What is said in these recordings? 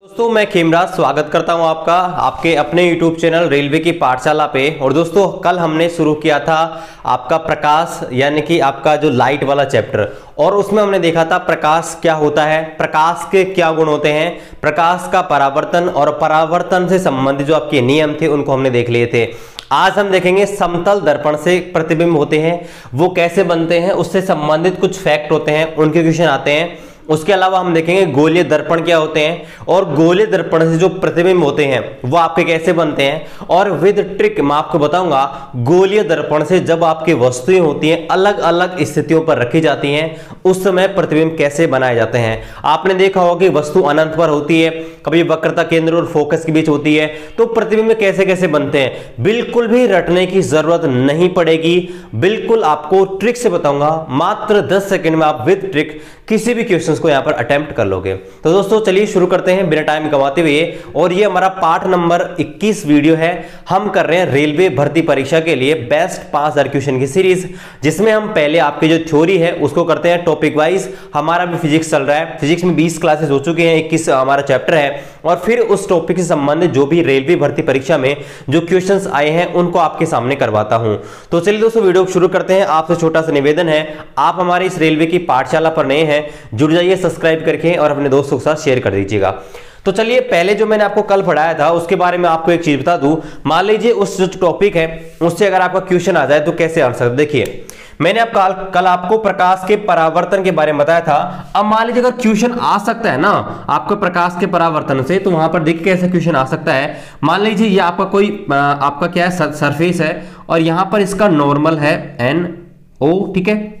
दोस्तों मैं खेमराज स्वागत करता हूं आपका आपके अपने YouTube चैनल रेलवे की पाठशाला पे। और दोस्तों कल हमने शुरू किया था आपका प्रकाश यानी कि आपका जो लाइट वाला चैप्टर, और उसमें हमने देखा था प्रकाश क्या होता है, प्रकाश के क्या गुण होते हैं, प्रकाश का परावर्तन और परावर्तन से संबंधित जो आपके नियम थे उनको हमने देख लिए थे। आज हम देखेंगे समतल दर्पण से प्रतिबिंब होते हैं वो कैसे बनते हैं, उससे संबंधित कुछ फैक्ट होते हैं, उनके क्वेश्चन आते हैं। उसके अलावा हम देखेंगे गोलीय दर्पण क्या होते हैं और गोलीय दर्पण से जो प्रतिबिंब होते हैं वो आपके कैसे बनते हैं। और विद ट्रिक मैं आपको बताऊंगा गोलीय दर्पण से जब आपकी वस्तुएं होती हैं अलग अलग स्थितियों पर रखी जाती हैं उस समय प्रतिबिंब कैसे बनाए जाते हैं। आपने देखा होगा कि वस्तु अनंत पर होती है, कभी वक्रता केंद्र और फोकस के बीच होती है, तो प्रतिबिंब कैसे कैसे बनते हैं बिल्कुल भी रटने की जरूरत नहीं पड़ेगी। बिल्कुल आपको ट्रिक से बताऊंगा, मात्र 10 सेकंड में आप विद ट्रिक किसी भी क्वेश्चंस को यहां पर अटेम्प्ट कर लोगे। तो दोस्तों चलिए शुरू करते हैं बिना टाइम गंवाते हुए। और ये हमारा पार्ट नंबर 21 वीडियो है। हम कर रहे हैं रेलवे भर्ती परीक्षा के लिए बेस्ट 5000 क्वेश्चन की सीरीज, जिसमें हम पहले आपकी जो थ्योरी है उसको करते हैं टॉपिक वाइज। हमारा भी फिजिक्स चल रहा है, फिजिक्स में 20 क्लासेस हो चुके हैं, 21 हमारा चैप्टर है। और फिर उस टॉपिक से संबंधित जो भी रेलवे भर्ती परीक्षा में जो क्वेश्चंस आए हैं उनको आपके सामने करवाता हूं। तो चलिए दोस्तों वीडियो शुरू करते हैं। आपसे छोटा सा निवेदन है, आप हमारे इस रेलवे की पाठशाला पर नए हैं, जुड़ जाइए सब्सक्राइब करके और अपने दोस्तों के साथ शेयर कर दीजिएगा। तो चलिए पहले जो मैंने आपको कल पढ़ाया था उसके बारे में आपको एक चीज बता दूं। मान लीजिए उस जो टॉपिक है उससे अगर आपका क्वेश्चन आ जाए तो कैसे आंसर। देखिए मैंने कल आपको प्रकाश के परावर्तन के बारे में बताया था। अब मान लीजिए अगर क्वेश्चन आ सकता है ना आपको प्रकाश के परावर्तन से, तो वहां पर देखिए कैसे क्वेश्चन आ सकता है। मान लीजिए ये आपका कोई आपका क्या है सरफेस है और यहां पर इसका नॉर्मल है NO, ठीक है।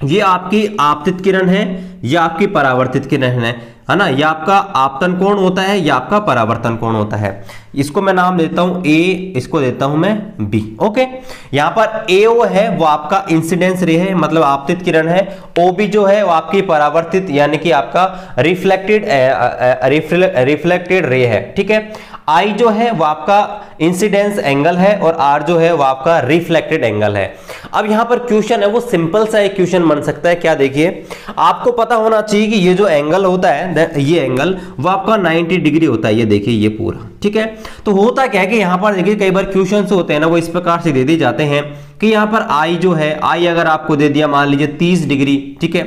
ये आपकी आपतित किरण है, ये आपकी परावर्तित किरण है ना। ये आपका आपतन कोण होता है, ये आपका परावर्तन कोण होता है। इसको मैं नाम देता हूं A, इसको देता हूं मैं B। ओके, यहां पर AO है वो आपका इंसिडेंस रे है, मतलब आपतित किरण है। OB जो है वो आपकी परावर्तित यानी कि आपका रिफ्लेक्टेड रे है, ठीक है। I जो है वो आपका इंसिडेंस एंगल है और R जो है वो आपका रिफ्लेक्टेड एंगल है। अब यहां पर क्वेश्चन है वो सिंपल सा एक क्वेश्चन बन सकता है। क्या देखिए, आपको पता होना चाहिए कि ये जो एंगल होता है ये एंगल वो आपका 90 डिग्री होता है। ये देखिए ये पूरा, ठीक है। तो होता क्या है कि यहां पर देखिए कई बार क्वेश्चंस होते हैं ना वो इस प्रकार से दे दिए जाते हैं कि यहां पर I जो है, I अगर आपको दे दिया मान लीजिए 30 डिग्री, ठीक है।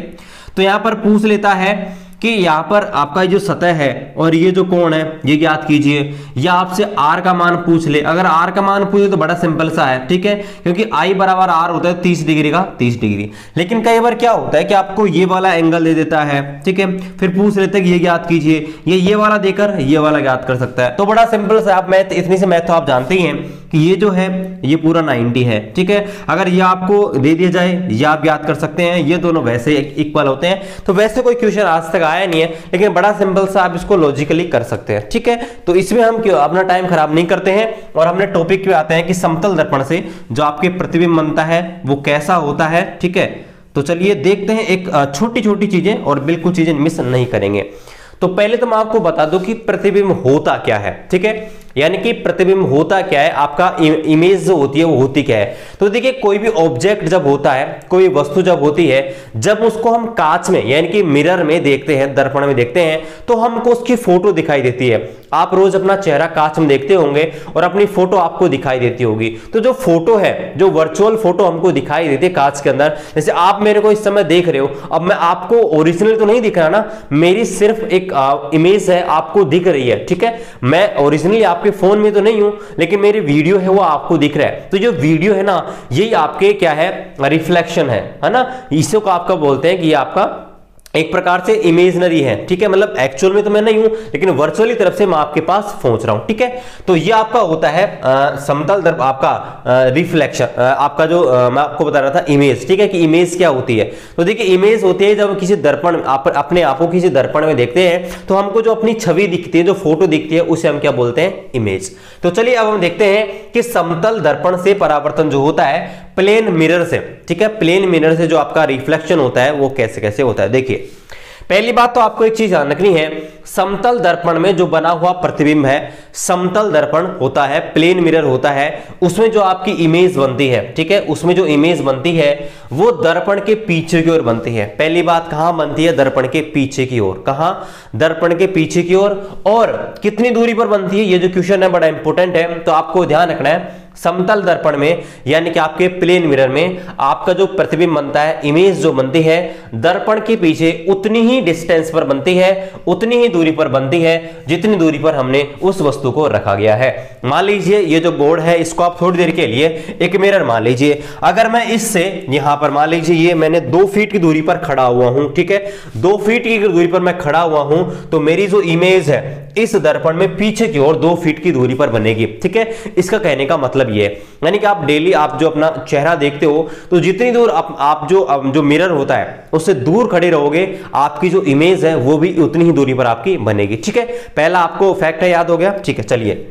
तो यहां पर पूछ लेता है कि यहाँ पर आपका जो सतह है और ये जो कोण है ये ज्ञात कीजिए, या आपसे R का मान पूछ ले। अगर R का मान पूछे तो बड़ा सिंपल सा है, ठीक है, क्योंकि I बराबर R होता है 30 डिग्री का 30 डिग्री। लेकिन कई बार क्या होता है कि आपको ये वाला एंगल दे देता है, ठीक है, फिर पूछ लेते हैं कि ये ज्ञात कीजिए, ये वाला देकर ये वाला ज्ञात कर सकता है। तो बड़ा सिंपल सा आप मैथ, इतनी से मैथ तो आप जानते ही हैं कि ये जो है ये पूरा 90 है, ठीक है। अगर ये आपको दे दिया जाए ये आप ज्ञात कर सकते हैं, ये दोनों वैसे इक्वल होते हैं। तो वैसे कोई क्वेश्चन आज तक आया नहीं है, लेकिन बड़ा सिंपल सा आप इसको लॉजिकली कर सकते हैं, ठीक है। तो इसमें हम क्यों अपना टाइम खराब नहीं करते हैं और हमने टॉपिक पे आते हैं कि समतल दर्पण से जो आपके प्रतिबिंब बनता है वो कैसा होता है, ठीक है। तो चलिए देखते हैं एक छोटी छोटी चीजें और बिल्कुल चीजें मिस नहीं करेंगे। तो पहले तो मैं आपको बता दूं कि प्रतिबिंब होता क्या है, ठीक है, यानी कि प्रतिबिंब होता क्या है, आपका इमेज जो होती है वो होती क्या है। तो देखिए कोई भी ऑब्जेक्ट जब होता है, कोई वस्तु जब होती है, जब उसको हम कांच में यानी कि मिरर में देखते हैं, दर्पण में देखते हैं, तो हमको उसकी फोटो दिखाई देती है। आप रोज अपना चेहरा कांच में देखते होंगे और अपनी फोटो आपको दिखाई देती होगी। तो जो फोटो है, जो वर्चुअल फोटो हमको दिखाई देती है कांच के अंदर, जैसे आप मेरे को इस समय देख रहे हो, अब मैं आपको ओरिजिनल तो नहीं दिख रहा ना, मेरी सिर्फ एक इमेज है आपको दिख रही है, ठीक है। मैं ओरिजिनली आपके फोन में तो नहीं हूं, लेकिन मेरी वीडियो है वो आपको दिख रहा है। तो जो वीडियो है ना यही आपके क्या है, रिफ्लेक्शन है ना। इसी को आपका बोलते हैं कि ये आपका एक प्रकार से इमेजनरी है, ठीक है, मतलब एक्चुअल में तो मैं नहीं हूं लेकिन वर्चुअली तरफ से मैं आपके पास पहुंच रहा हूं, ठीक है। तो ये आपका होता है समतल दर्पण, आपका रिफ्लेक्शन, आपका जो मैं आपको बता रहा था इमेज, ठीक है, कि इमेज क्या होती है। तो देखिए इमेज होती है जब किसी दर्पण, आप अपने आप को किसी दर्पण में देखते हैं तो हमको जो अपनी छवि दिखती है, जो फोटो दिखती है, उसे हम क्या बोलते हैं, इमेज। तो चलिए अब हम देखते हैं कि समतल दर्पण से परावर्तन जो होता है प्लेन मिरर से, ठीक है, प्लेन मिरर से जो आपका रिफ्लेक्शन होता है वो कैसे कैसे होता है। देखिए पहली बात तो आपको एक चीज ध्यान रखनी है, समतल दर्पण में जो बना हुआ प्रतिबिंब है, समतल दर्पण होता है, प्लेन मिरर होता है, उसमें जो आपकी इमेज बनती है, ठीक है, उसमें जो इमेज बनती है वो दर्पण के पीछे की ओर बनती है। पहली बात कहां बनती है? दर्पण के पीछे की ओर। कहां? दर्पण के पीछे की ओर। और कितनी दूरी पर बनती है? ये जो क्वेश्चन है बड़ा इंपॉर्टेंट है, तो आपको ध्यान रखना है समतल दर्पण में यानी कि आपके प्लेन मिरर में आपका जो प्रतिबिंब बनता है, इमेज जो बनती है, दर्पण के पीछे उतनी ही डिस्टेंस पर बनती है, उतनी ही दूरी पर बनती है जितनी दूरी पर हमने उस वस्तु को रखा गया है। मान लीजिए ये जो बोर्ड है इसको आप थोड़ी देर के लिए एक मिरर मान लीजिए। अगर मैं इससे यहां पर मान लीजिए ये मैंने 2 फीट की दूरी पर खड़ा हुआ हूं, ठीक है, 2 फीट की दूरी पर मैं खड़ा हुआ हूं, तो मेरी जो इमेज है इस दर्पण में पीछे की ओर 2 फीट की दूरी पर बनेगी, ठीक है। इसका कहने का मतलब ये है, यानी कि आप डेली आप जो अपना चेहरा देखते हो तो जितनी दूर आप जो मिरर होता है उससे दूर खड़े रहोगे, आपकी जो इमेज है वो भी उतनी ही दूरी पर आपकी बनेगी, ठीक है। पहला आपको फैक्ट है, याद हो गया, ठीक है। चलिए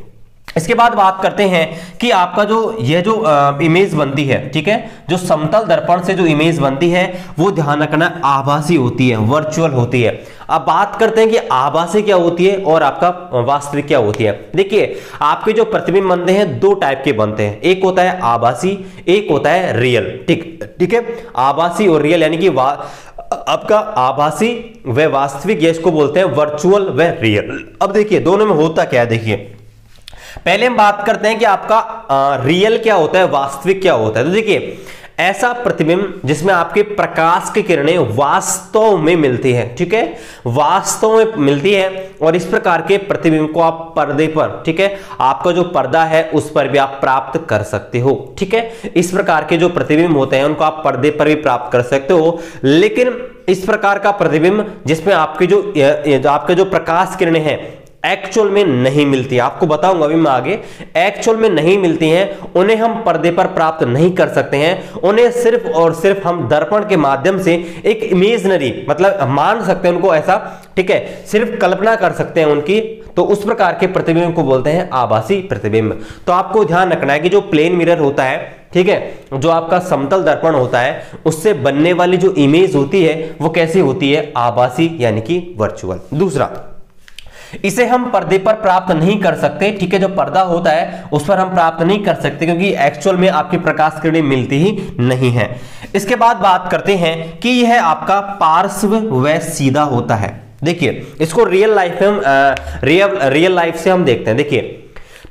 इसके बाद बात करते हैं कि आपका ये जो इमेज बनती है, ठीक है, जो समतल दर्पण से जो इमेज बनती है वो ध्यान रखना आभासी होती है, वर्चुअल होती है। अब बात करते हैं कि आभासी क्या होती है और आपका वास्तविक क्या होती है। देखिए आपके जो प्रतिबिंब बनते हैं 2 टाइप के बनते हैं, एक होता है आभासी, एक होता है रियल, ठीक है। आभासी और रियल यानी कि आपका आभासी व वास्तविक, ये इसको बोलते हैं वर्चुअल व रियल। अब देखिए दोनों में होता क्या है, देखिए पहले हम बात करते हैं कि आपका रियल क्या होता है, वास्तविक क्या होता है। तो देखिए ऐसा प्रतिबिंब जिसमें आपके प्रकाश की किरणें वास्तव में मिलती है, ठीक है, वास्तव में मिलती है, और इस प्रकार के प्रतिबिंब को आप पर्दे पर, ठीक है, आपका जो पर्दा है उस पर भी आप प्राप्त कर सकते हो, ठीक है। इस प्रकार के जो प्रतिबिंब होते हैं उनको आप पर्दे पर भी प्राप्त कर सकते हो, लेकिन इस प्रकार का प्रतिबिंब जिसमें आपके जो प्रकाश किरणें हैं एक्चुअल में नहीं मिलती, आपको बताऊंगा अभी मैं आगे, एक्चुअल में नहीं मिलती हैं, उन्हें हम पर्दे पर प्राप्त नहीं कर सकते हैं, उन्हें सिर्फ और सिर्फ हम दर्पण के माध्यम से एक इमेजनरी, मतलब मान सकते हैं उनको ऐसा, ठीक है, सिर्फ कल्पना कर सकते हैं उनकी, तो उस प्रकार के प्रतिबिंब को बोलते हैं आभासी प्रतिबिंब। तो आपको ध्यान रखना है कि जो प्लेन मिरर होता है, ठीक है, जो आपका समतल दर्पण होता है उससे बनने वाली जो इमेज होती है वो कैसी होती है? आभासी यानी कि वर्चुअल। दूसरा, इसे हम पर्दे पर प्राप्त नहीं कर सकते, ठीक है, जो पर्दा होता है उस पर हम प्राप्त नहीं कर सकते क्योंकि एक्चुअल में आपकी प्रकाश किरणें मिलती ही नहीं है। इसके बाद बात करते हैं कि यह आपका पार्श्व व सीधा होता है। देखिए इसको रियल लाइफ में हम रियल लाइफ से हम देखते हैं। देखिए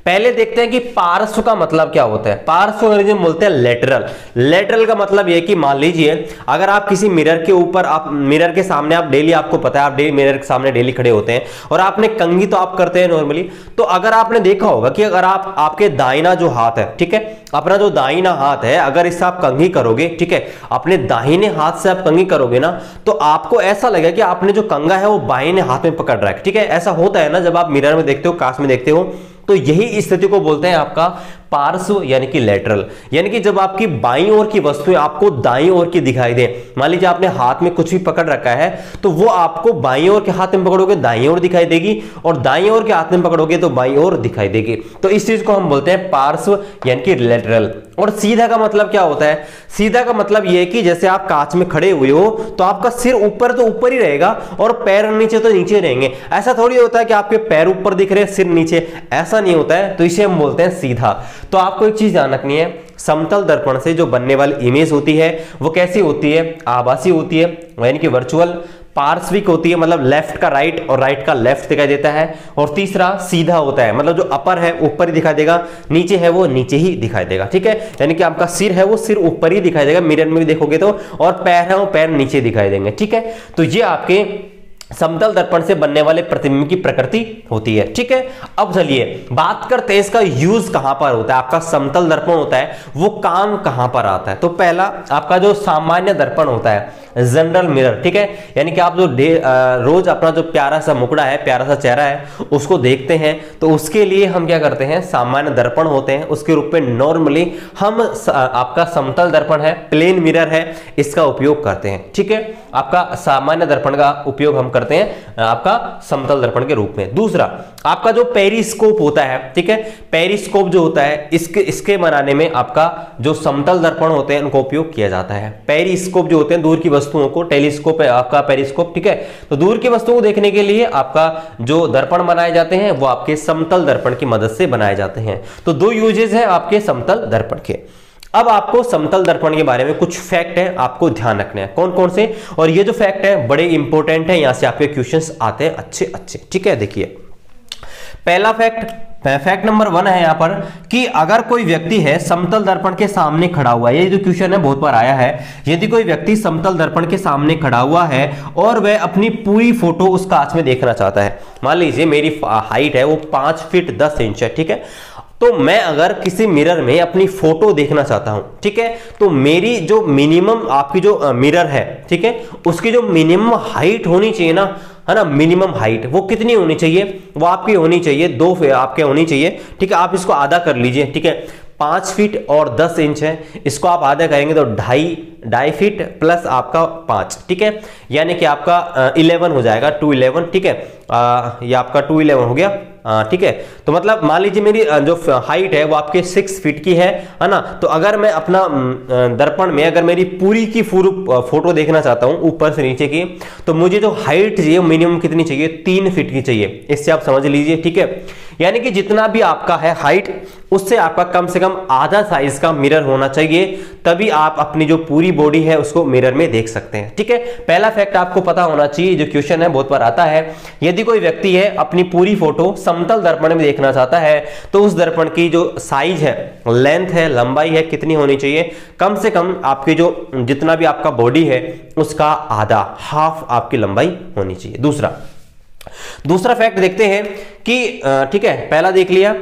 पहले देखते हैं कि पार्श्व का मतलब क्या होता है। पार्श्व अंग्रेजी में बोलते हैं लेटरल। लेटरल का मतलब यह कि मान लीजिए अगर आप किसी मिरर के ऊपर, आप मिरर के सामने, आप डेली, आपको पता है आप डेली मिरर के सामने डेली खड़े होते हैं और आपने कंघी तो आप करते हैं नॉर्मली, तो अगर आपने देखा होगा कि अगर आपके दाहिना जो हाथ है, ठीक है, अपना जो दाहिना हाथ है अगर इससे आप कंघी करोगे, ठीक है, अपने दाहिने हाथ से आप कंघी करोगे ना, तो आपको ऐसा लगेगा कि आपने जो कंघा है वो बाहिने हाथ में पकड़ रहा है, ठीक है। ऐसा होता है ना जब आप मिरर में देखते हो, कांच में देखते हो, तो यही स्थिति को बोलते हैं आपका पार्श्व यानी कि लेटरल, यानी कि जब आपकी बाईं ओर की वस्तुएं आपको दाईं ओर की दिखाई दे। मान लीजिए आपने हाथ में कुछ भी पकड़ रखा है तो वो आपको बाईं ओर के हाथ में पकड़ोगे दाईं ओर दिखाई देगी, और दाईं ओर के हाथ में पकड़ोगे तो बाईं ओर दिखाई देगी। तो इस चीज को हम बोलते हैं पार्श्व यानी कि लेटरल। और सीधा का मतलब क्या होता है? सीधा का मतलब यह है कि जैसे आप कांच में खड़े हुए हो तो आपका सिर ऊपर तो ऊपर ही रहेगा और पैर नीचे तो नीचे रहेंगे। ऐसा थोड़ी होता है कि आपके पैर ऊपर दिख रहे हैं सिर नीचे, ऐसा नहीं होता है। तो इसे हम बोलते हैं सीधा। तो आपको एक चीज ध्यान रखनी है, समतल दर्पण से जो बनने वाली इमेज होती है वो कैसी होती है? आभासी होती है यानी कि वर्चुअल। पार्श्विक होती है मतलब लेफ्ट का राइट और राइट का लेफ्ट दिखाई देता है। और तीसरा सीधा होता है मतलब जो अपर है ऊपर ही दिखाई देगा, नीचे है वो नीचे ही दिखाई देगा, ठीक है। यानी कि आपका सिर है वो सिर ऊपर ही दिखाई देगा, मिरर में भी देखोगे तो, और पैर है वो पैर नीचे दिखाई देंगे, ठीक है। तो ये आपके समतल दर्पण से बनने वाले प्रतिबिंब की प्रकृति होती है, ठीक है। अब चलिए बात करते हैं इसका यूज कहां पर होता है। आपका समतल दर्पण होता है वो काम कहां पर आता है? तो पहला आपका जो सामान्य दर्पण होता है, जनरल मिरर, ठीक है, यानी कि आप जो रोज अपना जो प्यारा सा मुखड़ा है, प्यारा सा चेहरा है उसको देखते हैं, तो उसके लिए हम क्या करते हैं? सामान्य दर्पण होते हैं, उसके रूप में नॉर्मली हम आपका समतल दर्पण है, प्लेन मिरर है, इसका उपयोग करते हैं, ठीक है। आपका सामान्य दर्पण का उपयोग हम करते हैं आपका समतल दर्पण के रूप में। दूसरा आपका जो पेरिस्कोप होता है, ठीक है, पेरिस्कोप जो होता है इसके बनाने में आपका जो समतल दर्पण होते हैं उनका उपयोग किया जाता है। पेरिस्कोप जो होते हैं दूर की वस्तुओं को, टेलीस्कोप है आपका पेरिस्कोप, ठीक है, तो दूर की वस्तुओं को देखने के लिए आपका जो दर्पण बनाए जाते हैं वो आपके समतल दर्पण की मदद से बनाए जाते हैं। तो दो यूजेस हैं आपके समतल दर्पण के। अब आपको समतल दर्पण के बारे में कुछ फैक्ट है आपको ध्यान रखने हैं, कौन कौन से, और ये जो फैक्ट है बड़े इंपॉर्टेंट है, यहां से आपके क्वेश्चंस आते हैं अच्छे अच्छे, ठीक है। देखिए पहला फैक्ट नंबर 1 है यहां पर कि अगर कोई व्यक्ति है समतल दर्पण के सामने खड़ा हुआ है, ये जो क्वेश्चन है बहुत बार आया है, यदि कोई व्यक्ति समतल दर्पण के सामने खड़ा हुआ है और वह अपनी पूरी फोटो उस कांच में देखना चाहता है, मान लीजिए मेरी हाइट है वो 5 फीट 10 इंच है, ठीक है, तो मैं अगर किसी मिरर में अपनी फोटो देखना चाहता हूं, ठीक है, तो मेरी जो मिनिमम आपकी जो मिरर है, ठीक है, उसकी जो मिनिमम हाइट होनी चाहिए ना, है ना, मिनिमम हाइट वो कितनी होनी चाहिए, वो आपकी होनी चाहिए 2 फीट आपके होनी चाहिए, ठीक है। आप इसको आधा कर लीजिए, ठीक है, 5 फीट और 10 इंच है, इसको आप आधा करेंगे तो ढाई फीट प्लस आपका 5, ठीक है, यानी कि आपका 11 हो जाएगा, 211, ठीक है, ये आपका 211 हो गया, ठीक है। तो मतलब मान लीजिए मेरी जो हाइट है वो आपके 6 फीट की है ना, तो अगर मैं अपना दर्पण में अगर मेरी पूरी की पूरी फोटो देखना चाहता हूं ऊपर से नीचे की, तो मुझे जो हाइट चाहिए मिनिमम कितनी चाहिए, 3 फीट की चाहिए, इससे आप समझ लीजिए, ठीक है। यानी कि जितना भी आपका है हाइट उससे आपका कम से कम आधा साइज का मिरर होना चाहिए, तभी आप अपनी जो पूरी बॉडी है उसको मिरर में देख सकते हैं, ठीक है। पहला फैक्ट आपको पता होना चाहिए, जो क्वेश्चन है बहुत बार आता है, यदि कोई व्यक्ति है अपनी पूरी फोटो समतल दर्पण में देखना चाहता है तो उस दर्पण की जो साइज है, लेंथ है, लंबाई है, कितनी होनी चाहिए, कम से कम आपकी जो जितना भी आपका बॉडी है उसका आधा, हाफ आपकी लंबाई होनी चाहिए। दूसरा फैक्ट देखते हैं कि ठीक है, पहला देख लिया।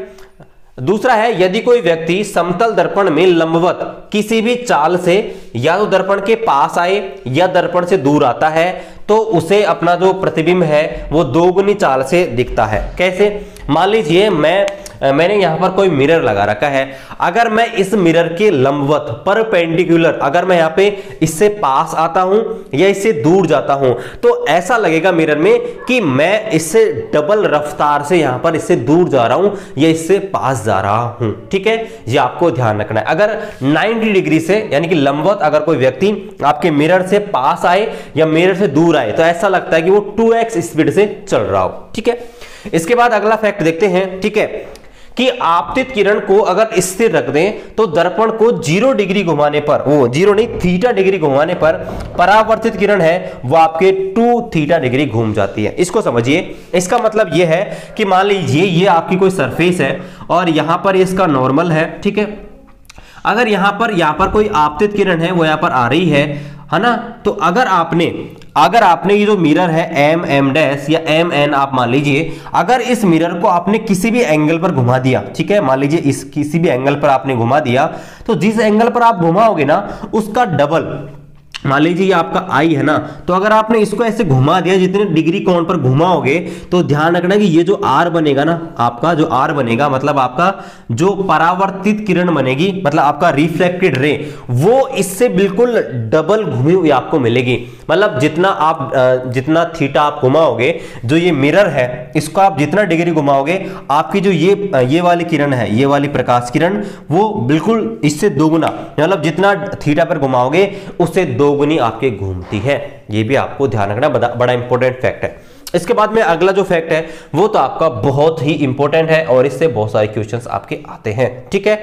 दूसरा है यदि कोई व्यक्ति समतल दर्पण में लंबवत किसी भी चाल से या तो दर्पण के पास आए या दर्पण से दूर आता है तो उसे अपना जो प्रतिबिंब है वो दोगुनी चाल से दिखता है। कैसे, मान लीजिए मैंने यहां पर कोई मिरर लगा रखा है, अगर मैं इस मिरर के लंबवत परपेंडिकुलर अगर मैं यहां पे इससे पास आता हूं या इससे दूर जाता हूं तो ऐसा लगेगा मिरर में कि मैं इससे डबल रफ्तार से यहां पर इससे दूर जा रहा हूं या इससे पास जा रहा हूं, ठीक है, ये आपको ध्यान रखना है। अगर 90 डिग्री से यानी कि लंबवत अगर कोई व्यक्ति आपके मिरर से पास आए या मिरर से दूर आए तो ऐसा लगता है कि वो 2x स्पीड से चल रहा हो, ठीक है। इसके बाद अगला फैक्ट देखते हैं, ठीक है, कि आपतित किरण को अगर स्थिर रख दें तो दर्पण को 0 डिग्री घुमाने पर, वो 0 नहीं थीटा डिग्री घुमाने पर परावर्तित किरण है वो आपके 2 थीटा डिग्री घूम जाती है। इसको समझिए, इसका मतलब ये है कि मान लीजिए ये आपकी कोई सरफेस है और यहां पर इसका नॉर्मल है, ठीक है, अगर यहां पर कोई आपतित किरण है वो यहां पर आ रही है ना, तो अगर आपने ये जो मिरर है एम डैश या एम एन आप मान लीजिए, अगर इस मिरर को आपने किसी भी एंगल पर घुमा दिया, ठीक है, मान लीजिए इस किसी भी एंगल पर आपने घुमा दिया तो जिस एंगल पर आप घुमाओगे ना उसका डबल, मान लीजिए ये आपका आई है ना, तो अगर आपने इसको ऐसे घुमा दिया जितने डिग्री कोण पर घुमाओगे तो ध्यान रखना कि ये जो आर बनेगा ना, आपका जो आर बनेगा मतलब आपका जो परावर्तित किरण बनेगी, मतलब आपका रिफ्लेक्टेड रे, वो इससे बिल्कुल डबल घुमी हुई आपको मिलेगी। मतलब जितना थीटा आप घुमाओगे, जो ये मिरर है इसको आप जितना डिग्री घुमाओगे, आपकी जो ये वाली किरण है, ये वाली प्रकाश किरण, वो बिल्कुल इससे दोगुना, मतलब जितना थीटा पर घुमाओगे उससे दोगुनी आपके घूमती है। ये भी आपको ध्यान रखना, बड़ा इंपॉर्टेंट फैक्ट है। इसके बाद में अगला जो फैक्ट है वो तो आपका बहुत ही इंपॉर्टेंट है और इससे बहुत सारे क्वेश्चंस आपके आते हैं, ठीक है,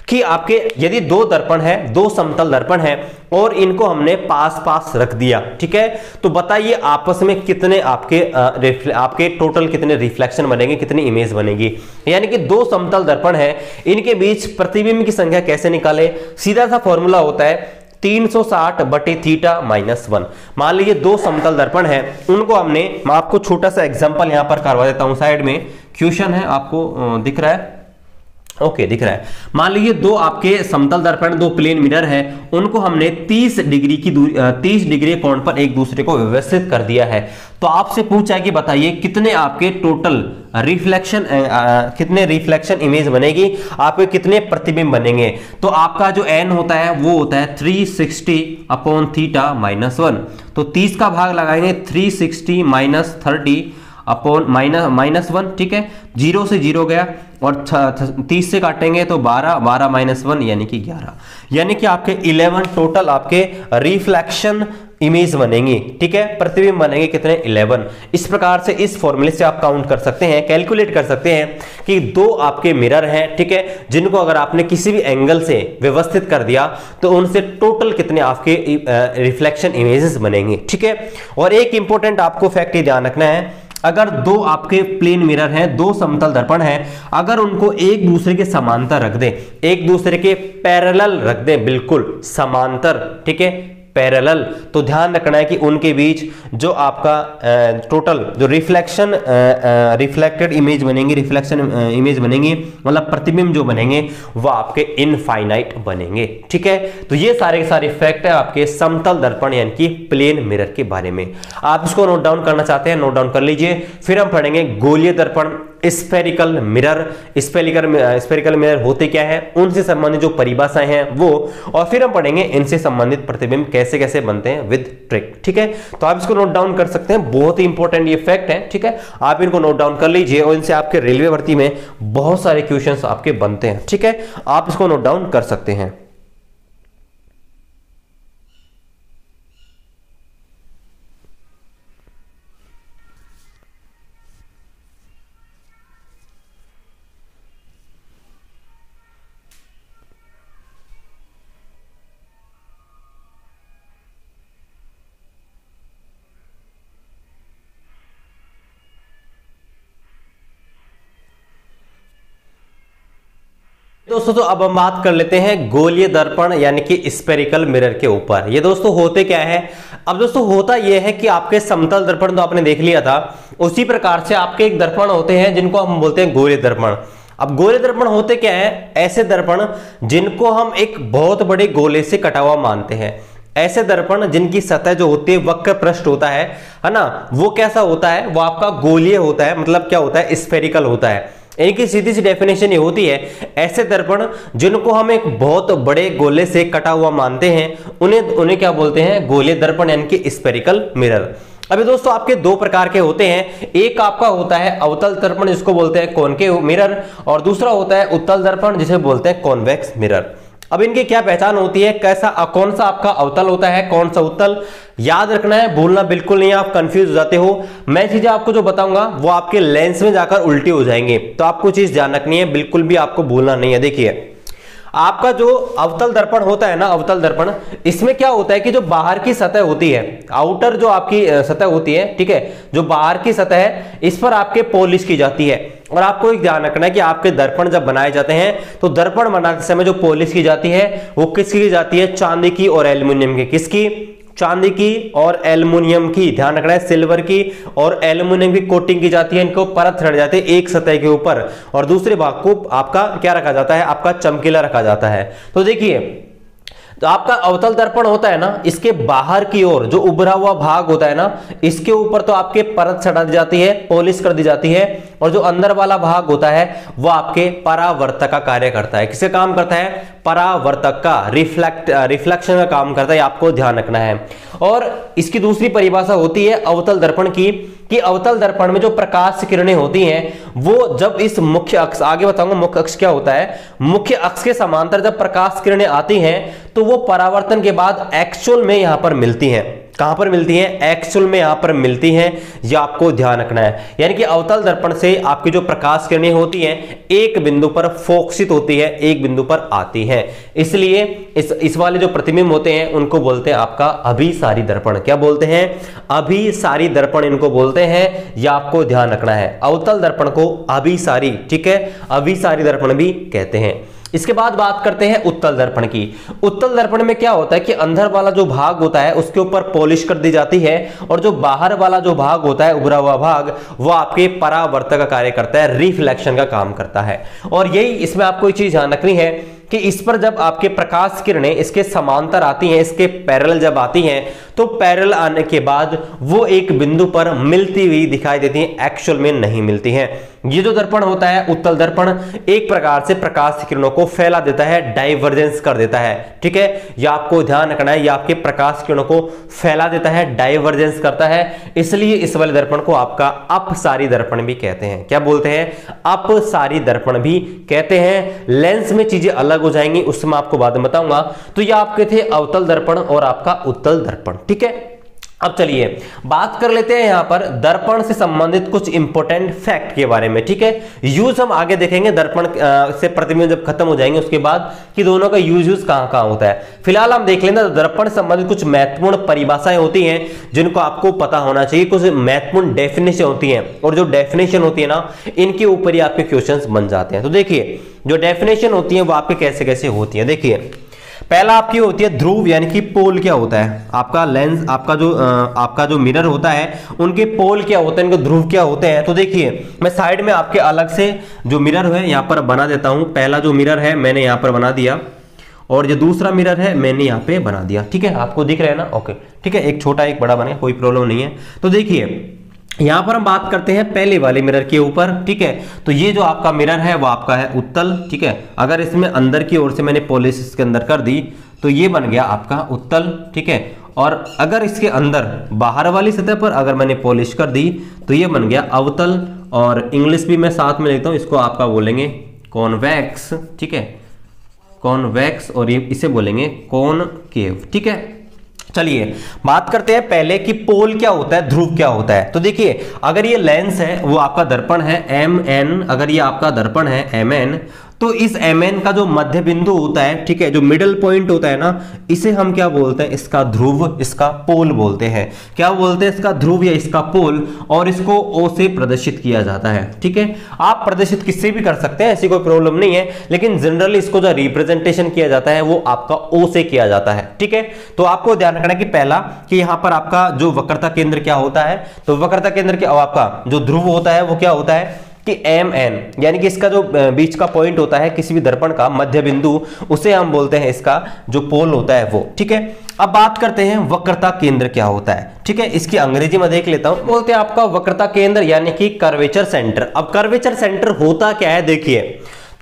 कि आपके यदि 2 दर्पण है, 2 समतल दर्पण है और इनको हमने पास रख दिया, ठीक है, तो बताइए आपस में कितने आपके टोटल कितने रिफ्लेक्शन बनेंगे, कितनी इमेज बनेगी। यानी कि 2 समतल दर्पण है, इनके बीच प्रतिबिंब की संख्या कैसे निकाले, सीधा सा फॉर्मूला होता है 360 बटे थीटा -1। मान लीजिए 2 समतल दर्पण है, उनको हमने, मैं आपको छोटा सा एग्जांपल यहां पर करवा देता हूं, साइड में क्वेश्चन है आपको दिख रहा है, ओके दिख रहा है। मान लीजिए 2 आपके समतल दर्पण, 2 प्लेन मिरर है, उनको हमने 30 डिग्री की दूरी 30 डिग्री कोण पर एक दूसरे को व्यवस्थित कर दिया है। तो आपसे पूछा है कि बताइए कितने आपके टोटल रिफ्लेक्शन कितने रिफ्लेक्शन इमेज बनेगी, आपके कितने प्रतिबिंब बनेंगे। तो आपका जो n होता है वो होता है 360 अपॉन थीटा -1। तो 30 का भाग लगाएंगे 360 - 30 अपॉन -1, ठीक है, 0 से 0 गया और 30 से काटेंगे तो 12, 12 - 1 यानी कि 11, यानी कि आपके 11 टोटल आपके रिफ्लेक्शन इमेज बनेंगी, ठीक है, प्रतिबिंब बनेंगे कितने, 11। इस प्रकार से इस फॉर्मूले से आप काउंट कर सकते हैं, कैलकुलेट कर सकते हैं कि 2 आपके मिरर हैं, ठीक है, जिनको अगर आपने किसी भी एंगल से व्यवस्थित कर दिया तो उनसे टोटल कितने आपके रिफ्लेक्शन इमेजेस बनेंगे, ठीक है। और एक इंपॉर्टेंट आपको फैक्ट ये ध्यान रखना है, अगर 2 आपके प्लेन मिरर हैं, 2 समतल दर्पण हैं, अगर उनको एक दूसरे के समांतर रख दें, एक दूसरे के पैरेलल रख दें, बिल्कुल समांतर, ठीक है, पैरेलल, तो ध्यान रखना है कि उनके बीच जो आपका टोटल जो रिफ्लेक्टेड इमेज बनेंगी, रिफ्लेक्शन इमेज बनेंगी, मतलब प्रतिबिंब जो बनेंगे वो आपके इनफाइनाइट बनेंगे, ठीक है। तो ये सारे फैक्ट है आपके समतल दर्पण यानी कि प्लेन मिरर के बारे में। आप इसको नोट डाउन करना चाहते हैं, नोट डाउन कर लीजिए। फिर हम पढ़ेंगे गोलीय दर्पण, स्फेरिकल मिरर। स्फेरिकल मिरर होते क्या है, उनसे संबंधित जो परिभाषाएं हैं वो, और फिर हम पढ़ेंगे इनसे संबंधित प्रतिबिंब कैसे कैसे बनते हैं विद ट्रिक, ठीक है। तो आप इसको नोट डाउन कर सकते हैं, बहुत ही इंपॉर्टेंट ये फैक्ट है, ठीक है, आप इनको नोट डाउन कर लीजिए और इनसे आपके रेलवे भर्ती में बहुत सारे क्वेश्चंस आपके बनते हैं, ठीक है, आप इसको नोट डाउन कर सकते हैं। दोस्तों तो अब हम बात कर लेते हैं गोलीय दर्पण यानी कि स्फेरिकल मिरर के ऊपर। ये दोस्तों होते क्या है, अब दोस्तों होता यह है कि आपके समतल दर्पण तो आपने देख लिया था, उसी प्रकार से आपके एक दर्पण होते हैं जिनको हम बोलते हैं गोलीय दर्पण। अब गोलीय दर्पण होते क्या है, ऐसे दर्पण जिनको हम एक बहुत बड़े गोले से कटा हुआ मानते हैं, ऐसे दर्पण जिनकी सतह जो होती है वक्र पृष्ठ होता है ना, वो कैसा होता है, वो आपका गोलीय होता है, मतलब क्या होता है, स्फेरिकल होता है। इनकी सीधी सी डेफिनेशन ये होती है, ऐसे दर्पण जिनको हम एक बहुत बड़े गोले से कटा हुआ मानते हैं उन्हें क्या बोलते हैं, गोलीय दर्पण यानी कि स्फेरिकल मिरर। अभी दोस्तों आपके 2 प्रकार के होते हैं, एक आपका होता है अवतल दर्पण जिसको बोलते हैं कॉनकेव मिरर, और दूसरा होता है उत्तल दर्पण जिसे बोलते हैं कॉन्वेक्स मिरर। अब इनकी क्या पहचान होती है, कौन सा आपका अवतल होता है, कौन सा उत्तल, याद रखना है, भूलना बिल्कुल नहीं, आप कंफ्यूज हो जाते हो। मैं चीजें आपको जो बताऊंगा वो आपके लेंस में जाकर उल्टी हो जाएंगे, तो आपको चीज ध्यान रखनी है, बिल्कुल भी आपको भूलना नहीं है। देखिए आपका जो अवतल दर्पण होता है ना, अवतल दर्पण, इसमें क्या होता है कि जो बाहर की सतह होती है, आउटर जो आपकी सतह होती है, ठीक है, जो बाहर की सतह है, इस पर आपके पॉलिश की जाती है। और आपको एक ध्यान रखना है कि आपके दर्पण जब बनाए जाते हैं तो दर्पण बनाते समय जो पॉलिश की जाती है वो किसकी की जाती है, चांदी की और एल्युमिनियम की। किसकी, चांदी की और एल्युमिनियम की, ध्यान रखना है, सिल्वर की और एल्युमिनियम की कोटिंग की जाती है, इनको परत रख जाते हैं एक सतह के ऊपर, और दूसरे भाग को आपका क्या रखा जाता है, आपका चमकीला रखा जाता है। तो देखिए तो आपका अवतल दर्पण होता है ना, इसके बाहर की ओर जो उभरा हुआ भाग होता है ना, इसके ऊपर तो आपके परत चढ़ा दी जाती है, पॉलिश कर दी जाती है, और जो अंदर वाला भाग होता है वो आपके परावर्तक का कार्य करता है। किसका काम करता है, परावर्तक का, रिफ्लेक्शन का काम करता है, आपको ध्यान रखना है। और इसकी दूसरी परिभाषा होती है अवतल दर्पण की, कि अवतल दर्पण में जो प्रकाश किरणें होती हैं वो जब इस मुख्य अक्ष, आगे बताऊंगा मुख्य अक्ष क्या होता है, मुख्य अक्ष के समांतर जब प्रकाश किरणें आती हैं तो वो परावर्तन के बाद एक्चुअल में यहां पर मिलती हैं। कहां पर मिलती हैं, एक्चुअल में यहां पर मिलती हैं, ये आपको ध्यान रखना है। यानी कि अवतल दर्पण से आपकी जो प्रकाश किरणें होती हैं एक बिंदु पर फोकसित होती है, एक बिंदु पर आती है, इसलिए इस वाले जो प्रतिबिंब होते हैं उनको बोलते हैं आपका अभिसारी दर्पण। क्या बोलते हैं, अभिसारी दर्पण इनको बोलते हैं, ये आपको ध्यान रखना है। अवतल दर्पण को अभिसारी, ठीक है, अभिसारी दर्पण भी कहते हैं। इसके बाद बात करते हैं उत्तल दर्पण की। उत्तल दर्पण में क्या होता है कि अंदर वाला जो भाग होता है उसके ऊपर पॉलिश कर दी जाती है, और जो बाहर वाला जो भाग होता है, उभरा हुआ भाग, वो आपके परावर्तक का कार्य करता है, रिफ्लेक्शन का काम करता है। और यही इसमें आपको एक चीज ध्यान रखनी है कि इस पर जब आपके प्रकाश किरणें इसके समांतर आती हैं, इसके पैरेलल जब आती हैं, तो पैरेलल आने के बाद वो एक बिंदु पर मिलती हुई दिखाई देती हैं, एक्चुअल में नहीं मिलती हैं। ये जो दर्पण होता है उत्तल दर्पण एक प्रकार से प्रकाश की किरणों को फैला देता है, डाइवर्जेंस कर देता है, ठीक है। ये आपको ध्यान रखना है, ये आपके प्रकाश किरणों को फैला देता है, डाइवर्जेंस करता है, इसलिए इस वाले दर्पण को आपका अपसारी दर्पण भी कहते हैं। क्या बोलते हैं? अपसारी दर्पण भी कहते हैं। लेंस में चीजें अलग हो जाएंगी, उससे मैं आपको बाद में बताऊंगा। तो ये आपके थे अवतल दर्पण और आपका उत्तल दर्पण, ठीक है। अब चलिए बात कर लेते हैं यहां पर दर्पण से संबंधित कुछ इंपॉर्टेंट फैक्ट के बारे में, ठीक है। यूज हम आगे देखेंगे दर्पण से प्रतिबिंब जब खत्म हो जाएंगे उसके बाद कि दोनों का यूज कहां होता है। फिलहाल हम देख लेंगे दर्पण से संबंधित कुछ महत्वपूर्ण परिभाषाएं होती हैं जिनको आपको पता होना चाहिए, कुछ महत्वपूर्ण डेफिनेशन होती हैं, और जो डेफिनेशन होती है ना इनके ऊपर ही आपके क्वेश्चंस बन जाते हैं। तो देखिए जो डेफिनेशन होती है वो आपके कैसे कैसे होती है। देखिए पहला आपकी होती है ध्रुव, यानी कि पोल क्या होता है। आपका लेंस, आपका जो मिरर होता है उनके पोल क्या होते हैं, इनके ध्रुव क्या होते हैं। तो देखिए मैं साइड में आपके अलग से जो मिरर है यहाँ पर बना देता हूं। पहला जो मिरर है मैंने यहाँ पर बना दिया, और जो दूसरा मिरर है मैंने यहाँ पे बना दिया, ठीक है। आपको दिख रहा है ना? ओके, ठीक है। एक छोटा एक बड़ा बने, कोई प्रॉब्लम नहीं है। तो देखिए यहां पर हम बात करते हैं पहले वाले मिरर के ऊपर, ठीक है। तो ये जो आपका मिरर है वो आपका है उत्तल, ठीक है। अगर इसमें अंदर की ओर से मैंने पॉलिश इसके अंदर कर दी तो ये बन गया आपका उत्तल, ठीक है। और अगर इसके अंदर बाहर वाली सतह पर अगर मैंने पॉलिश कर दी तो ये बन गया अवतल, और इंग्लिश भी मैं साथ में लिखता हूं, इसको आपका बोलेंगे कॉन्वेक्स, ठीक है, कॉन्वेक्स, और ये इसे बोलेंगे कॉनकेव, ठीक है। चलिए बात करते हैं पहले कि पोल क्या होता है, ध्रुव क्या होता है। तो देखिए अगर ये लेंस है वो आपका दर्पण है mn, अगर ये आपका दर्पण है mn, तो इस mn का जो मध्य बिंदु होता है, ठीक है, जो मिडल पॉइंट होता है ना, इसे हम क्या बोलते हैं? इसका ध्रुव, इसका पोल बोलते हैं। क्या बोलते हैं? इसका ध्रुव या इसका पोल, और इसको O से प्रदर्शित किया जाता है, ठीक है। आप प्रदर्शित किससे भी कर सकते हैं, ऐसी कोई प्रॉब्लम नहीं है, लेकिन जनरली इसको जो रिप्रेजेंटेशन किया जाता है वो आपका O से किया जाता है, ठीक है। तो आपको ध्यान रखना कि पहला कि यहां पर आपका जो वक्रता केंद्र क्या होता है, तो वक्रता केंद्र क्या, आपका जो ध्रुव होता है वो क्या होता है कि mn, यानी कि इसका जो बीच का पॉइंट होता है किसी भी दर्पण का मध्य बिंदु, उसे हम बोलते हैं इसका जो पोल होता है वो, ठीक है। अब बात करते हैं वक्रता केंद्र क्या होता है, ठीक है। इसकी अंग्रेजी में देख लेता हूं, बोलते हैं आपका वक्रता केंद्र यानी कि कर्वेचर सेंटर। अब कर्वेचर सेंटर होता क्या है, देखिए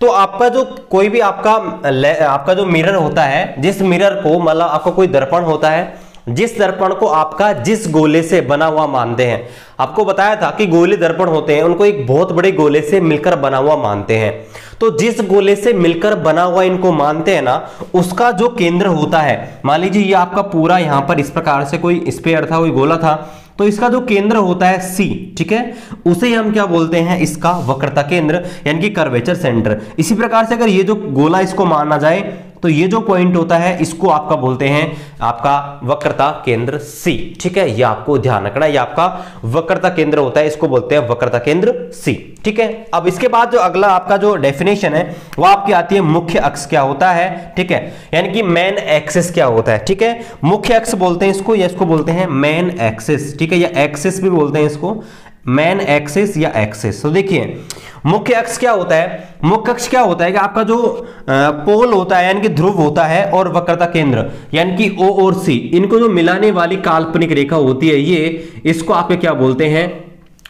तो आपका जो कोई भी आपका जो मिरर होता है, जिस मिरर को मतलब आपका कोई दर्पण होता है, जिस दर्पण को आपका जिस गोले से बना हुआ मानते हैं, आपको बताया था कि गोले दर्पण होते हैं उनको एक बहुत बड़े गोले से मिलकर बना हुआ मानते हैं। तो जिस गोले से मिलकर बना हुआ इनको मानते हैं ना, उसका जो केंद्र होता है, मान लीजिए ये आपका पूरा यहां पर इस प्रकार से कोई स्फीयर था, कोई गोला था, तो इसका जो केंद्र होता है C, ठीक है, उसे हम क्या बोलते हैं? इसका वक्रता केंद्र यानी कि कर्वेचर सेंटर। इसी प्रकार से अगर ये जो गोला इसको माना जाए तो ये जो पॉइंट होता है इसको आपका बोलते हैं आपका वक्रता केंद्र C, ठीक है। ये आपको ध्यान रखना है, ये आपका वक्रता केंद्र होता है, इसको बोलते हैं वक्रता केंद्र C, ठीक है। अब इसके बाद जो अगला आपका जो डेफिनेशन है वो आपकी आती है मुख्य अक्ष क्या होता है, ठीक है, यानी कि मेन एक्सिस क्या होता है, ठीक है। मुख्य अक्ष बोलते हैं इसको, या इसको बोलते हैं मेन एक्सिस, ठीक है, या एक्सिस भी बोलते हैं इसको, मेन एक्सिस या एक्सिस। तो देखिए मुख्य अक्ष क्या होता है, मुख्य अक्ष क्या होता है कि आपका जो पोल होता है यानी कि ध्रुव होता है, और वक्रता केंद्र यानी कि O और C, इनको जो मिलाने वाली काल्पनिक रेखा होती है ये, इसको आप क्या बोलते हैं?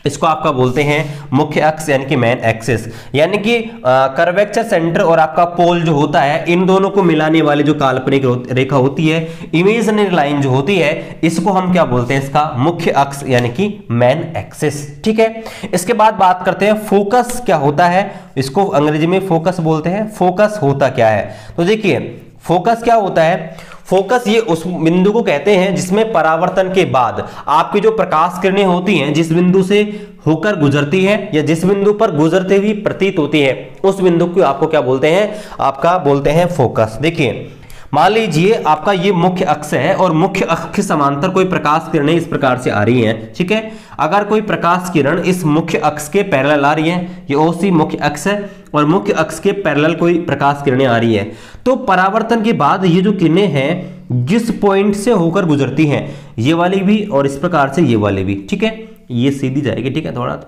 इसको आपका बोलते हैं मुख्य अक्ष यानी कि मेन एक्सिस। यानी कि कर्वेचर सेंटर और आपका पोल जो होता है, इन दोनों को मिलाने वाली जो काल्पनिक रेखा होती है, इमेजिनरी लाइन जो होती है, इसको हम क्या बोलते हैं? इसका मुख्य अक्ष यानी कि मेन एक्सिस, ठीक है। इसके बाद बात करते हैं फोकस क्या होता है, इसको अंग्रेजी में फोकस बोलते हैं। फोकस होता क्या है, तो देखिए फोकस क्या होता है, फोकस ये उस बिंदु को कहते हैं जिसमें परावर्तन के बाद आपकी जो प्रकाश किरणें होती हैं जिस बिंदु से होकर गुजरती है या जिस बिंदु पर गुजरते हुए प्रतीत होती है, उस बिंदु को आपको क्या बोलते हैं? आपका बोलते हैं फोकस। देखिए मान लीजिए आपका ये मुख्य अक्ष है और मुख्य अक्ष के समांतर कोई प्रकाश किरणें इस प्रकार से आ रही हैं, ठीक है। अगर कोई प्रकाश किरण इस मुख्य अक्ष के पैरेलल आ रही है, ये OC मुख्य अक्ष है और मुख्य अक्ष के पैरेलल कोई प्रकाश किरणें आ रही है, तो परावर्तन के बाद ये जो किरणें हैं जिस पॉइंट से होकर गुजरती हैं, ये वाली भी और इस प्रकार से ये वाली भी, ठीक है, ये सीधी जाएगी, ठीक है, थोड़ा,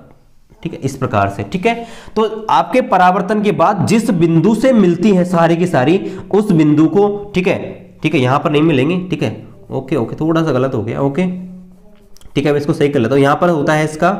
ठीक है, इस प्रकार से, ठीक है। तो आपके परावर्तन के बाद जिस बिंदु से मिलती है सारी की सारी, उस बिंदु को, ठीक है, ठीक है, यहां पर नहीं मिलेंगे, ठीक है, ओके ओके, थोड़ा सा गलत हो गया, ओके, ठीक है, मैं इसको सही कर लेता हूं। यहां पर होता है इसका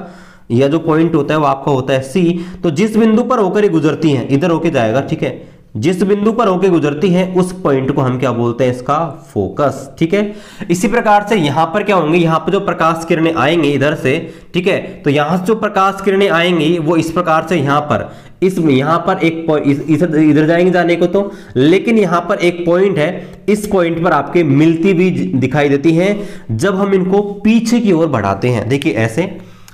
या जो पॉइंट होता है वो आपका होता है सी। तो जिस बिंदु पर होकर ये गुजरती है, इधर होके जाएगा, ठीक है, जिस बिंदु पर होके गुजरती है उस पॉइंट को हम क्या बोलते हैं, इसका फोकस, ठीक है। इसी प्रकार से यहां पर क्या होंगे, यहां पर जो प्रकाश किरणें आएंगे इधर से, ठीक है, तो यहां से जो प्रकाश किरणें आएंगी वो इस प्रकार से यहां पर यहां पर एक इधर जाएंगे जाने को तो, लेकिन यहां पर एक पॉइंट है, इस पॉइंट पर आपके मिलती भी दिखाई देती है जब हम इनको पीछे की ओर बढ़ाते हैं। देखिए ऐसे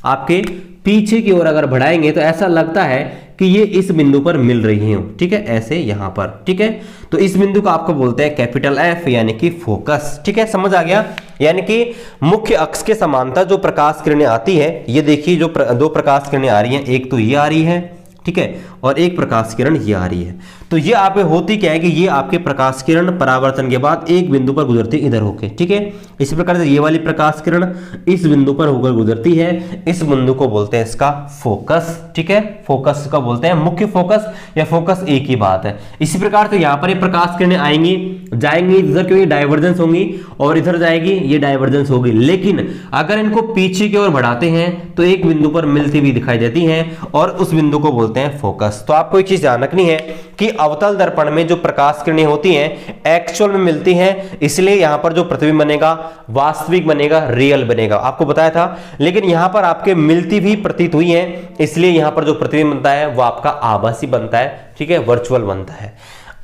आपके पीछे की ओर अगर बढ़ाएंगे तो ऐसा लगता है कि ये इस बिंदु पर मिल रही हैं, ठीक है, ऐसे यहां पर, ठीक है। तो इस बिंदु को आपको बोलते हैं कैपिटल एफ यानी कि फोकस, ठीक है, समझ आ गया। यानी कि मुख्य अक्ष के समांतर जो प्रकाश किरणें आती है, ये देखिए जो दो प्रकाश किरणें आ रही हैं, एक तो ये आ रही है, ठीक है, और एक प्रकाश किरण ये आ रही है। तो ये आप होती क्या है कि ये आपके प्रकाश किरण परावर्तन के बाद एक बिंदु पर गुजरती इधर होके, ठीक है। इसी प्रकार से ये वाली प्रकाश किरण इस बिंदु पर होकर गुजरती है, इस बिंदु को बोलते हैं इसका फोकस, ठीक है, फोकस का बोलते हैं मुख्य फोकस या फोकस, एक ही बात है। इसी प्रकार से यहाँ पर ये प्रकाश किरणें आएंगी जाएंगी इधर, क्योंकि डाइवर्जेंस होंगी, और इधर जाएगी ये डाइवर्जेंस होगी, लेकिन अगर इनको पीछे की ओर बढ़ाते हैं तो एक बिंदु पर मिलती हुई दिखाई देती है और उस बिंदु को बोलते हैं फोकस। तो आपको एक चीज ध्यान रखनी है कि अवतल दर्पण में जो प्रकाश किरणें होती हैं एक्चुअल में मिलती हैं, इसलिए यहां पर जो प्रतिबिंब बनेगा वास्तविक बनेगा, रियल बनेगा, आपको बताया था। लेकिन यहां पर आपके मिलती भी प्रतीत हुई है, इसलिए यहां पर जो प्रतिबिंब बनता है वो आपका आभासी बनता है, ठीक है, वर्चुअल बनता है।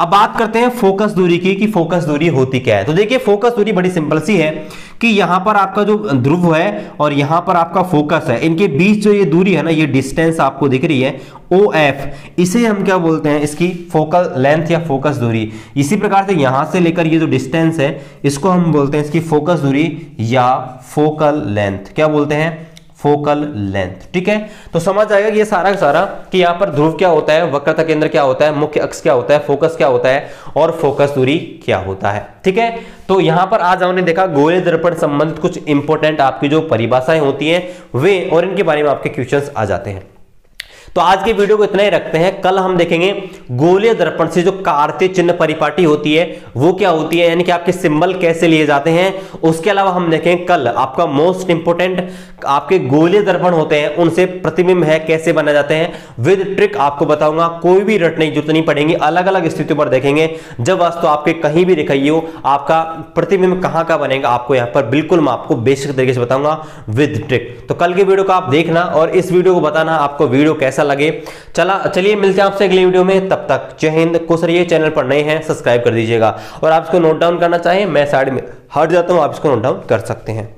अब बात करते हैं फोकस दूरी की कि फोकस दूरी होती क्या है। तो देखिए फोकस दूरी बड़ी सिंपल सी है कि यहां पर आपका जो ध्रुव है और यहां पर आपका फोकस है, इनके बीच जो ये दूरी है ना, ये डिस्टेंस आपको दिख रही है OF, इसे हम क्या बोलते हैं, इसकी फोकल लेंथ या फोकस दूरी। इसी प्रकार से यहां से लेकर ये जो डिस्टेंस है इसको हम बोलते हैं इसकी फोकस दूरी या फोकल लेंथ, क्या बोलते हैं, फोकल लेंथ, ठीक है। तो समझ आएगा ये सारा का सारा कि यहां पर ध्रुव क्या होता है, वक्रता केंद्र क्या होता है, मुख्य अक्ष क्या होता है, फोकस क्या होता है और फोकस दूरी क्या होता है, ठीक है। तो यहां पर आज हमने देखा गोले दर्पण संबंधित कुछ इंपॉर्टेंट आपकी जो परिभाषाएं होती हैं वे, और इनके बारे में आपके क्वेश्चंस आ जाते हैं। तो आज के वीडियो को इतना ही रखते हैं, कल हम देखेंगे गोलीय दर्पण से जो कार्तीय चिन्ह परिपाटी होती है वो क्या होती है, यानी कि आपके सिंबल कैसे लिए जाते हैं। उसके अलावा हम देखेंगे कल आपका मोस्ट इंपोर्टेंट आपके गोलीय दर्पण होते हैं उनसे प्रतिबिंब है कैसे बना जाते हैं, विद ट्रिक आपको बताऊंगा, कोई भी रटने की जरूरत नहीं पड़ेगी, अलग अलग स्थितियों पर देखेंगे। जब वास्तव आपके कहीं भी दिखाई हो आपका प्रतिबिंब कहां का बनेगा, आपको यहां पर बिल्कुल मैं आपको बेसिक तरीके से बताऊंगा विद ट्रिक। तो कल के वीडियो को आप देखना और इस वीडियो को बताना आपको वीडियो कैसा लगे। चलिए मिलते हैं आपसे अगली वीडियो में, तब तक जय हिंद, खुश रहिए। चैनल पर नए हैं सब्सक्राइब कर दीजिएगा, और आप इसको नोट डाउन करना चाहें मैं साइड में हट जाता हूं, आप इसको नोट डाउन कर सकते हैं।